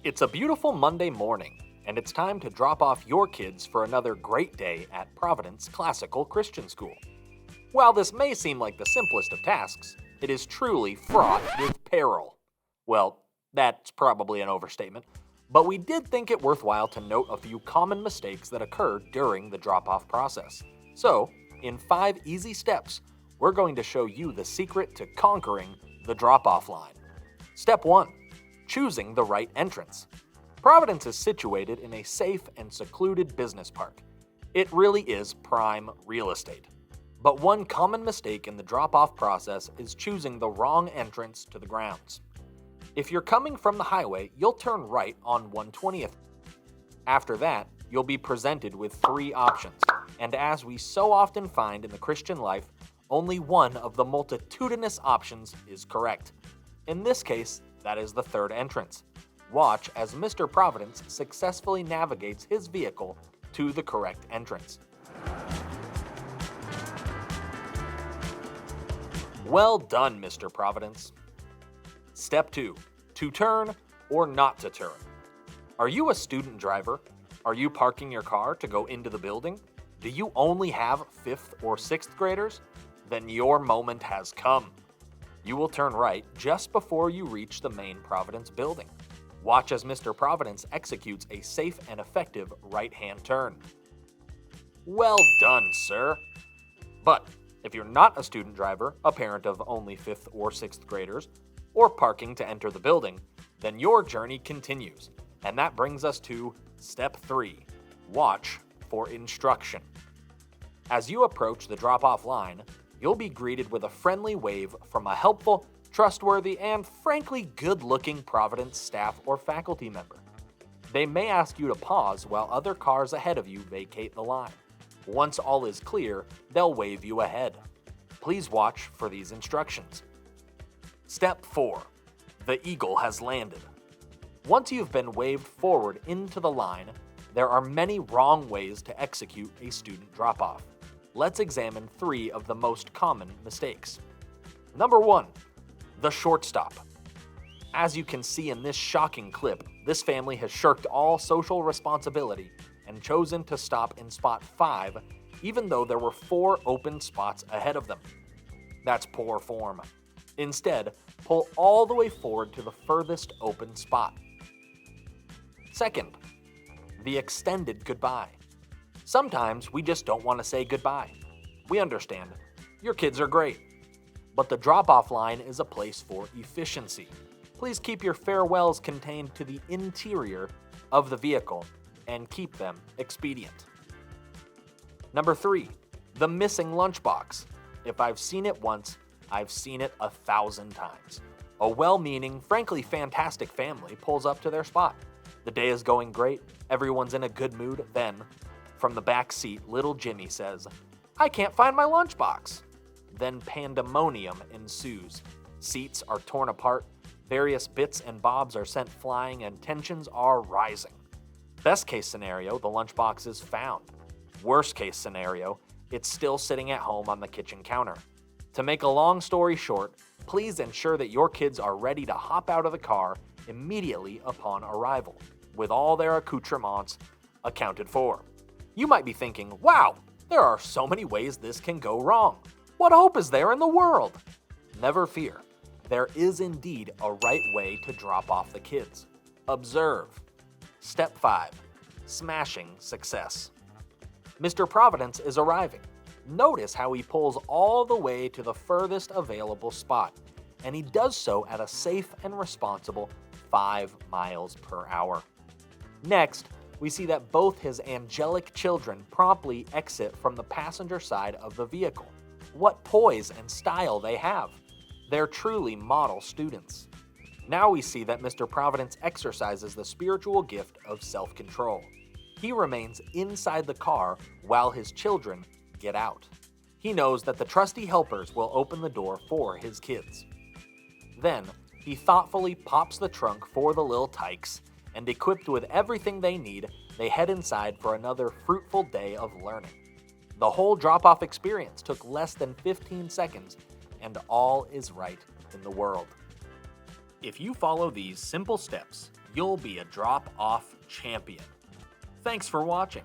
It's a beautiful Monday morning, and it's time to drop off your kids for another great day at Providence Classical Christian School. While this may seem like the simplest of tasks, it is truly fraught with peril. Well, that's probably an overstatement, but we did think it worthwhile to note a few common mistakes that occur during the drop-off process. So, in 5 easy steps, we're going to show you the secret to conquering the drop-off line. Step 1. Choosing the right entrance. Providence is situated in a safe and secluded business park. It really is prime real estate. But one common mistake in the drop-off process is choosing the wrong entrance to the grounds. If you're coming from the highway, you'll turn right on 120th. After that, you'll be presented with 3 options, and as we so often find in the Christian life, only one of the multitudinous options is correct. In this case, that is the 3rd entrance. Watch as Mr. Providence successfully navigates his vehicle to the correct entrance. Well done, Mr. Providence. Step 2. To turn or not to turn. Are you a student driver? Are you parking your car to go into the building? Do you only have 5th or 6th graders? Then your moment has come. You will turn right just before you reach the main Providence building. Watch as Mr. Providence executes a safe and effective right-hand turn. Well done, sir. But if you're not a student driver, a parent of only 5th or 6th graders, or parking to enter the building, then your journey continues. And that brings us to Step 3. Watch for instruction. As you approach the drop-off line, you'll be greeted with a friendly wave from a helpful, trustworthy, and frankly good-looking Providence staff or faculty member. They may ask you to pause while other cars ahead of you vacate the line. Once all is clear, they'll wave you ahead. Please watch for these instructions. Step 4. The Eagle has landed. Once you've been waved forward into the line, there are many wrong ways to execute a student drop-off. Let's examine 3 of the most common mistakes. Number 1. The short stop. As you can see in this shocking clip, this family has shirked all social responsibility and chosen to stop in spot 5, even though there were 4 open spots ahead of them. That's poor form. Instead, pull all the way forward to the furthest open spot. Second, the extended goodbye. Sometimes we just don't want to say goodbye. We understand. Your kids are great. But the drop-off line is a place for efficiency. Please keep your farewells contained to the interior of the vehicle and keep them expedient. Number 3, the missing lunchbox. If I've seen it once, I've seen it 1,000 times. A well-meaning, frankly fantastic family pulls up to their spot. The day is going great, everyone's in a good mood, then, from the back seat, little Jimmy says, "I can't find my lunchbox." Then pandemonium ensues. Seats are torn apart, various bits and bobs are sent flying, and tensions are rising. Best case scenario, the lunchbox is found. Worst case scenario, it's still sitting at home on the kitchen counter. To make a long story short, please ensure that your kids are ready to hop out of the car immediately upon arrival, with all their accoutrements accounted for. You might be thinking, wow, there are so many ways this can go wrong. What hope is there in the world? Never fear. There is indeed a right way to drop off the kids. Observe. Step 5. Smashing success. Mr. Providence is arriving. Notice how he pulls all the way to the furthest available spot, and he does so at a safe and responsible 5 miles per hour. Next, we see that both his angelic children promptly exit from the passenger side of the vehicle. What poise and style they have. They're truly model students. Now we see that Mr. Providence exercises the spiritual gift of self-control. He remains inside the car while his children get out. He knows that the trusty helpers will open the door for his kids. Then, he thoughtfully pops the trunk for the little tykes, and equipped with everything they need, they head inside for another fruitful day of learning. The whole drop-off experience took less than 15 seconds, and all is right in the world. If you follow these simple steps, you'll be a drop-off champion. Thanks for watching.